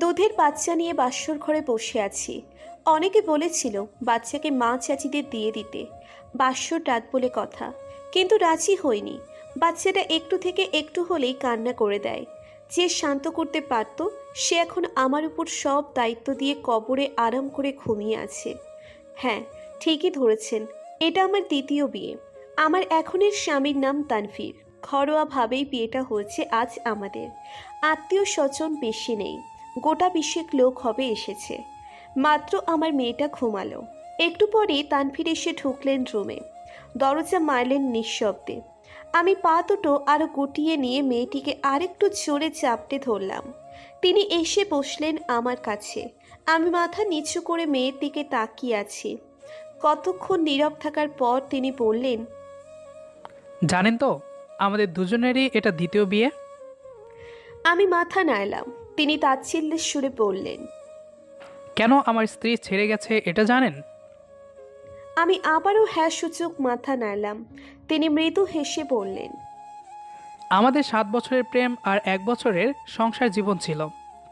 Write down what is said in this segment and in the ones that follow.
দুধের বাচ্চা নিয়ে বাসর ঘরে বসে আছি। অনেকে বলেছিল বাচ্চাকে মা চাচিদের দিয়ে দিতে, বাসর রাত বলে কথা। কিন্তু রাজি হয়নি। বাচ্চাটা একটু থেকে একটু হলেই কান্না করে দেয়। যে শান্ত করতে পারত সে এখন আমার উপর সব দায়িত্ব দিয়ে কবরে আরাম করে ঘুমিয়ে আছে। হ্যাঁ, ঠিকই ধরেছেন, এটা আমার দ্বিতীয় বিয়ে। আমার এখনের স্বামীর নাম তানভীর। ঘরোয়াভাবেই বিয়েটা হয়েছে আজ আমাদের। আত্মীয় স্বজন বেশি নেই, গোটা বিশেক লোক হবে এসেছে। মাত্র আমার মেয়েটা ঘুমালো। একটু পরেই তানভীর এসে ঢুকলেন রুমে। দরজা মারলেন নিঃশব্দে। আমি পা দুটো আরো গুটিয়ে নিয়ে মেয়েটিকে আরেকটু জোরে চাপটে ধরলাম। তিনি এসে বসলেন আমার কাছে। আমি মাথা নিচু করে মেয়ের দিকে তাকিয়ে আছি। কতক্ষণ নীরব থাকার পর তিনি বললেন, জানেন তো, আমাদের দুজনেরই এটা দ্বিতীয় বিয়ে। আমি মাথা নাড়লাম। তিনি তাচ্ছিল্যের সুরে বললেন, কেন আমার স্ত্রী ছেড়ে গেছে এটা জানেন? আমি আবারও হ্যাঁ সূচক মাথা নাড়লাম। তিনি মৃদু হেসে বললেন, আমাদের 7 বছরের প্রেম আর 1 বছরের সংসার জীবন ছিল,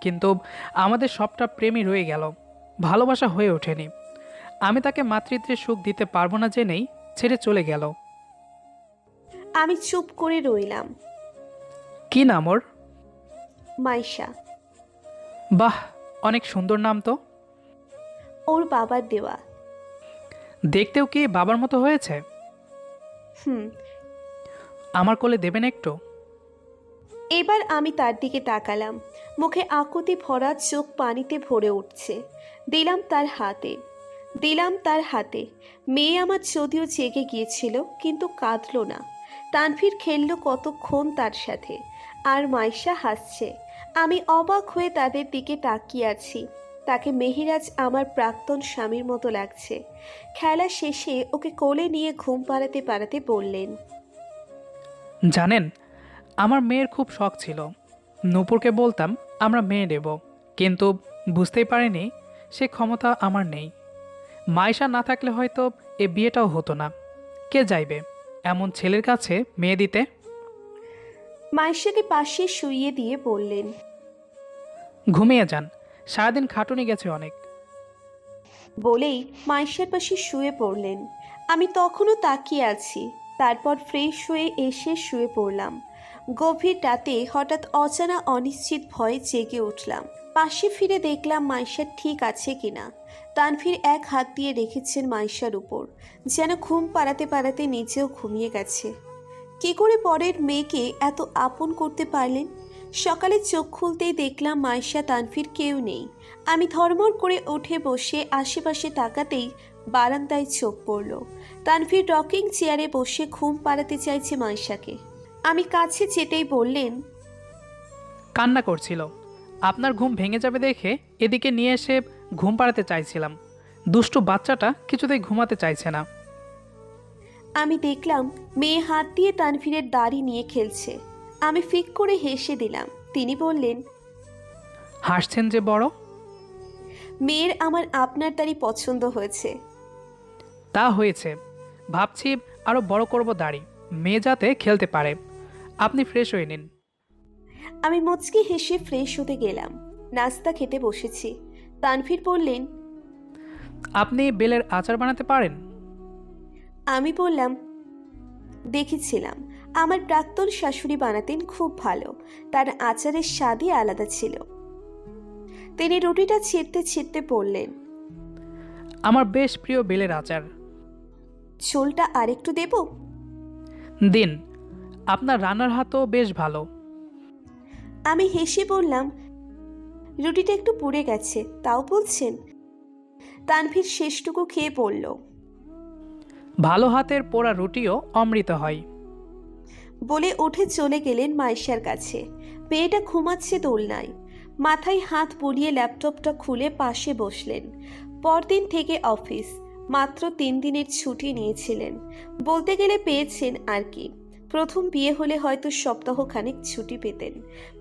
কিন্তু আমাদের সবটা প্রেমই রয়ে গেল, ভালোবাসা হয়ে ওঠেনি। আমি তাকে মাতৃত্বের সুখ দিতে পারবো না জেনেই ছেড়ে চলে গেল। আমি চুপ করে রইলাম। কি নাম ওর? মাইশা। বাহ, অনেক সুন্দর নাম তো। ওর বাবার দেওয়া। দেখতেও কি বাবার মতো হয়েছে? হুম। আমার কোলে দেবেন একটু? এবার আমি তার দিকে তাকালাম। মুখে আকুতি ভরা, চোখ পানিতে ভরে উঠছে। দিলাম তার হাতে। দিলাম তার হাতে। মেয়ে আমার যদিও জেগে গিয়েছিল, কিন্তু কাঁদল না। তানভীর খেলল কতক্ষণ তার সাথে। আর মাইশা হাসছে। আমি অবাক হয়ে তাদের দিকে তাকিয়ে আছি। তাকে মেহেরাজ আমার প্রাক্তন স্বামীর মতো লাগছে। খেলা শেষে ওকে কোলে নিয়ে ঘুম পাড়াতে পাড়াতে বললেন, জানেন, আমার মেয়ের খুব শখ ছিল। নূপুরকে বলতাম আমরা মেয়ে নেব, কিন্তু বুঝতেই পারিনি সে ক্ষমতা আমার নেই। মাইশা না থাকলে হয়তো এ বিয়েটাও হতো না। কে যাইবে এমন ছেলের কাছে মেয়ে দিতে? মাইশাকে পাশে শুইয়ে দিয়ে বললেন, ঘুমিয়ে যান, সারাদিন খাটুনি গেছে অনেক। বলেই মাইশার পাশে শুয়ে পড়লেন। আমি তখনও তাকিয়ে আছি। তারপর ফ্রেশ হয়ে এসে শুয়ে পড়লাম। গভীর রাতে হঠাৎ অজানা অনিশ্চিত ভয়ে জেগে উঠলাম। পাশে ফিরে দেখলাম মাইশা ঠিক আছে কিনা। তানভীর এক হাত দিয়ে রেখেছেন মাইশার উপর, যেন ঘুম পাড়াতে পাড়াতে নিজেও ঘুমিয়ে গেছে। কি করে পরের মেয়েকে এত আপন করতে পারলেন? সকালে চোখ খুলতেই দেখলাম মাইশা, তানভীর কেউ নেই। আমি ধর্মর করে উঠে বসে আশেপাশে তাকাতেই বারান্দায় চোখ পড়ল। তানভীর রকিং চেয়ারে বসে ঘুম পাড়াতে চাইছে মাইশাকে। আমি কাছে যেতেই বললেন, কান্না করছিল, আপনার ঘুম ভেঙে যাবে দেখে এদিকে নিয়ে এসে ঘুম পাড়াতে চাইছিলাম। দুষ্টু বাচ্চাটা কিছুতেই ঘুমাতে চাইছে না। আমি দেখলাম মেয়ে হাত দিয়ে তানভীরের দাড়ি নিয়ে খেলছে। আমি ফিক করে হেসে দিলাম। তিনি বললেন, হাসছেন যে বড়। মেয়ের আমার আপনার দাড়ি পছন্দ হয়েছে। তা হয়েছে, ভাবছি আরো বড় করব দাড়ি, মেয়ে যাতে খেলতে পারে। আপনি ফ্রেশ হয়ে নিন। আমি মুচকি হেসে ফ্রেশ হতে গেলাম। নাস্তা খেতে বসেছি। তানভীর বললেন, আপনি বেলের আচার বানাতে পারেন? আমি বললাম, দেখেছিলাম আমার প্রাক্তন শাশুড়ি বানাতেন, খুব ভালো। তার আচারের স্বাদই আলাদা ছিল। তিনি রুটিটা ছিঁড়তে ছিঁড়তে বললেন, আমার বেশ প্রিয় বেলের আচার। ঝোলটা আরেকটু দেব? দিন, আপনার রান্নার হাতও বেশ ভালো। আমি হেসে বললাম, রুটিটা একটু পুড়ে গেছে, তাও বলছেন? তানভীর শেষটুকু খেয়ে পড়ল। ভালো হাতের পোড়া রুটিও অমৃত হয়। বলে উঠে চলে গেলেন মাইশার কাছে। মেয়েটা ঘুমাচ্ছে দোলনায়। মাথায় হাত বুলিয়ে ল্যাপটপটা খুলে পাশে বসলেন। পরদিন থেকে অফিস। মাত্র 3 দিনের ছুটি নিয়েছিলেন। বলতে গেলে পেয়েছেন আর কি। প্রথম বিয়ে হলে হয়তো সপ্তাহখানেক ছুটি পেতেন।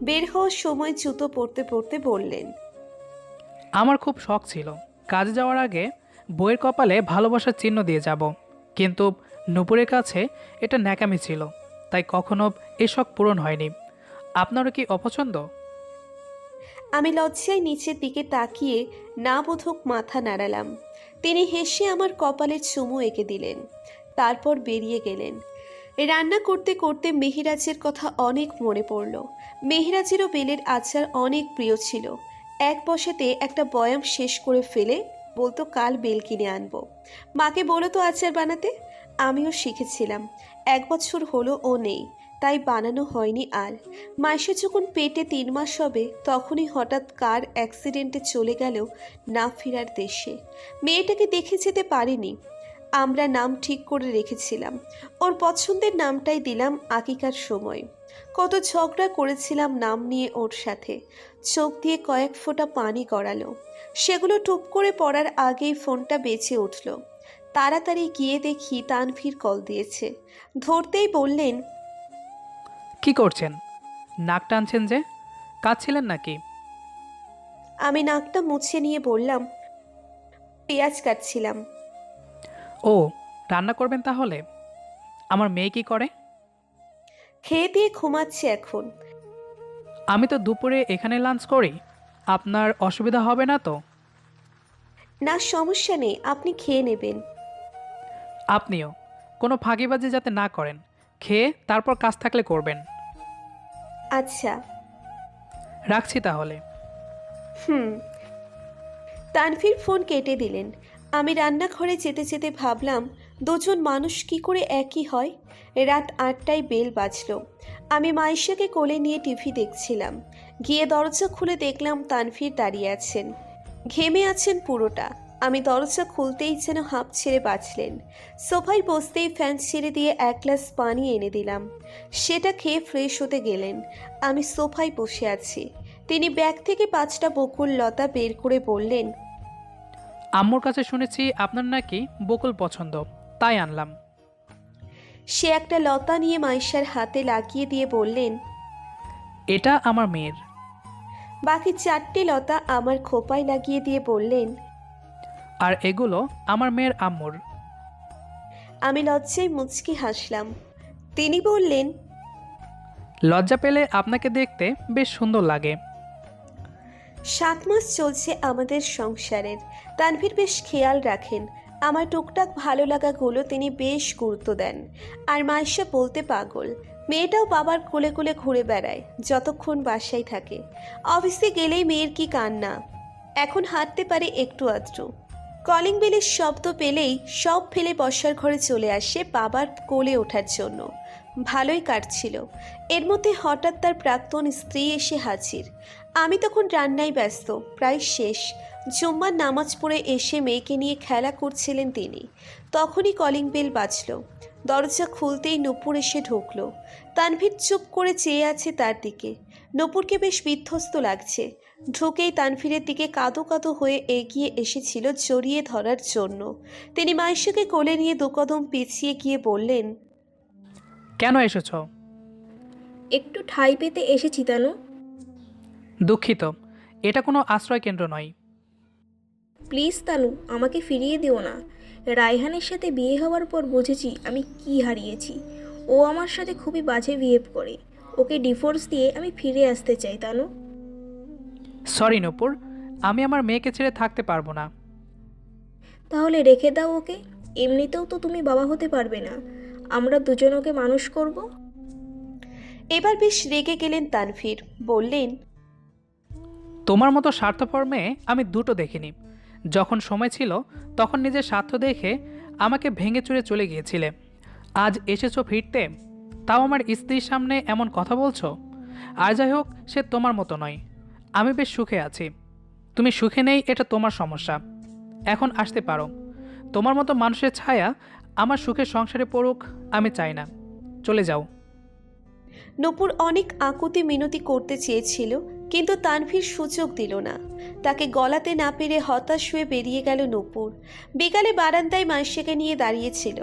বের হওয়ার সময় জুতো পরতে পরতে বললেন, আমার খুব শখ ছিল কাজে যাওয়ার আগে বইয়ের কপালে ভালোবাসার চিহ্ন দিয়ে যাব, কিন্তু নূপুরের কাছে এটা ন্যাকামি ছিল, তাই কখনো এ শখ পূরণ হয়নি। আপনারও কি অপছন্দ? আমি লজ্জায় নিচের দিকে তাকিয়ে না বোধক মাথা নাড়ালাম। তিনি হেসে আমার কপালে চুমু এঁকে দিলেন, তারপর বেরিয়ে গেলেন। রান্না করতে করতে মেহেরাজের কথা অনেক মনে পড়ল। মেহেরাজেরও বেলের আচার অনেক প্রিয় ছিল। এক বসাতে একটা বয়াম শেষ করে ফেলে বলতো কাল বেল কিনে আনবো। মাকে বলো তো আচার বানাতে। আমিও শিখেছিলাম। 1 বছর হলো ও নেই, তাই বানানো হয়নি আর। মাসে যখন পেটে 3 মাস হবে তখনই হঠাৎ কার অ্যাক্সিডেন্টে চলে গেল না ফেরার দেশে। মেয়েটাকে দেখে যেতে পারিনি। আমরা নাম ঠিক করে রেখেছিলাম, ওর পছন্দের নামটাই দিলাম আকিকার সময়। কত ঝগড়া করেছিলাম নাম নিয়ে ওর সাথে। চোখ দিয়ে কয়েক ফোঁটা পানি গড়ালো। সেগুলো টুপ করে পড়ার আগেই ফোনটা বেঁচে উঠল। তাড়াতাড়ি গিয়ে দেখি তানভীর কল দিয়েছে। ধরতেই বললেন, কি করছেন? নাক টানছেন যে, কাঁদছিলেন নাকি? আমি নাকটা মুছে নিয়ে বললাম, পেঁয়াজ কাটছিলাম। ও, রান্না করবেন তাহলে? আমার মেয়ে কি করে? খেয়ে দিয়ে ঘুমাচ্ছে এখন। আমি তো দুপুরে এখানে লাঞ্চ করি, আপনার অসুবিধা হবে না তো? না, সমস্যা নেই, আপনি খেয়ে নেবেন। আপনিও কোনো ফাঁকিবাজি যাতে না করেন, খেয়ে তারপর কাজ থাকলে করবেন। আচ্ছা। রাখছি তাহলে। হুম। তানভীর ফোন কেটে দিলেন। আমি রান্নাঘরে যেতে যেতে ভাবলাম, দুজন মানুষ কি করে একই হয়। রাত 8টায় বেল বাজলো। আমি মাইশাকে কোলে নিয়ে টিভি দেখছিলাম। গিয়ে দরজা খুলে দেখলাম তানভীর দাঁড়িয়ে আছেন, ঘেমে আছেন পুরোটা। আমি দরজা খুলতেই যেন হাঁপ ছেড়ে বাঁচলেন। সোফায় বসতেই ফ্যান ছেড়ে দিয়ে 1 গ্লাস পানি এনে দিলাম। সেটা খেয়ে ফ্রেশ হতে গেলেন। আমি সোফায় বসে আছি। তিনি ব্যাগ থেকে 5টা বকুল লতা বের করে বললেন, আম্মুর কাছে শুনেছি আপনার নাকি বকুল পছন্দ, তাই আনলাম। সে একটা লতা নিয়ে মাইশার হাতে লাগিয়ে দিয়ে বললেন, এটা আমার মেয়ের। বাকি 4টে লতা আমার খোপায় লাগিয়ে দিয়ে বললেন, আর এগুলো আমার মেয়ের আম্মুর। আমি লজ্জায় মুচকি হাসলাম। তিনি বললেন, লজ্জা পেলে আপনাকে দেখতে বেশ সুন্দর লাগে। 7 মাস চলছে আমাদের সংসারের। তানভীর বেশ খেয়াল রাখেন। আমার টুকটাক ভালো লাগাগুলো তিনি বেশ গুরুত্ব দেন। আর মাইশা বলতে পাগল। মেয়েটাও বাবার কোলে কোলে ঘুরে বেড়ায় যতক্ষণ বাসায় থাকে। অফিসে গেলেই মেয়ের কি কান্না। এখন হাঁটতে পারে একটু আধটু। কলিং বেলের শব্দ পেলেই সব ফেলে বসার ঘরে চলে আসে বাবার কোলে ওঠার জন্য। ভালোই কাটছিল। এর মধ্যে হঠাৎ তার প্রাক্তন স্ত্রী এসে হাজির। আমি তখন রান্নায় ব্যস্ত, প্রায় শেষ। জুম্মার নামাজ পড়ে এসে মেয়েকে নিয়ে খেলা করছিলেন তিনি। তখনই কলিং বেল বাজল। দরজা খুলতেই নূপুর এসে ঢুকলো। তানভীর চুপ করে চেয়ে আছে তার দিকে। নূপুরকে বেশ বিধ্বস্ত লাগছে। ঢুকেই তানভীরের দিকে কাঁদো কাঁদো হয়ে এগিয়ে এসেছিল জড়িয়ে ধরার জন্য। তিনি মাইশাকে কোলে নিয়ে 2 কদম পিছিয়ে গিয়ে বললেন, কেন এসেছ? একটু ঠাঁই পেতে এসেছি তানু। দুঃখিত, এটা কোনো আশ্রয় কেন্দ্র নয়। প্লিজ তানু, আমাকে ফিরিয়ে দিও না। রায়হানের সাথে বিয়ে হওয়ার পর বুঝেছি আমি কি হারিয়েছি। ও আমার সাথে খুবই বাজে বিহেভ করে। ওকে ডিভোর্স দিয়ে আমি ফিরে আসতে চাই তানু। সরি নূপুর, আমি আমার মেয়েকে ছেড়ে থাকতে পারবো না। তাহলে রেখে দাও ওকে। এমনিতেও তো তুমি বাবা হতে পারবে না। আমরা দুজন ওকে মানুষ করব। এবার বেশ রেগে গেলেন তানভীর। বললেন, তোমার মতো স্বার্থপর মেয়ে আমি দুটো দেখিনি। যখন সময় ছিল তখন নিজের স্বার্থ দেখে আমাকে ভেঙে চুরে চলে গিয়েছিলে। আজ এসেছো ফিরতে, তাও আমার স্ত্রীর সামনে এমন কথা বলছো। আর যাই হোক, সে তোমার মতো নয়। আমি বেশ সুখে আছি। তুমি সুখে নেই, এটা তোমার সমস্যা। এখন আসতে পারো। তোমার মতো মানুষের ছায়া আমার সুখের সংসারে পড়ুক আমি চাই না। চলে যাও। নূপুর অনেক আকুতি মিনতি করতে চেয়েছিল, কিন্তু তানভীর সুযোগ দিল না। তাকে গলাতে না পেরে হতাশ হয়ে বেরিয়ে গেল নূপুর। বিকালে বারান্দায় মাইশাকে নিয়ে দাঁড়িয়েছিল।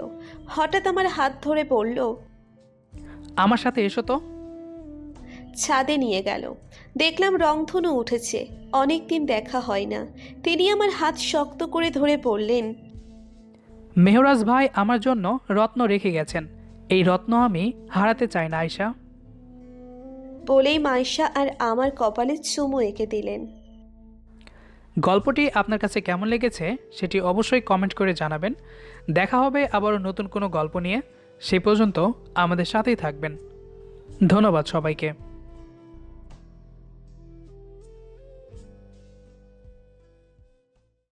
হঠাৎ আমার হাত ধরে বলল, আমার সাথে এসো তো। ছাদে নিয়ে গেল। দেখলাম রংধনু উঠেছে। অনেক দিন দেখা হয় না। তিনি আমার হাত শক্ত করে ধরে বললেন, মেহরাজ ভাই আমার জন্য রত্ন রেখে গেছেন। এই রত্ন আমি হারাতে চাই না আয়শা। বলেই মাইশা আর আমার কপালে চুমু এঁকে দিলেন। গল্পটি আপনার কাছে কেমন লেগেছে সেটি অবশ্যই কমেন্ট করে জানাবেন। দেখা হবে আবারও নতুন কোনো গল্প নিয়ে। সেই পর্যন্ত আমাদের সাথেই থাকবেন। ধন্যবাদ সবাইকে।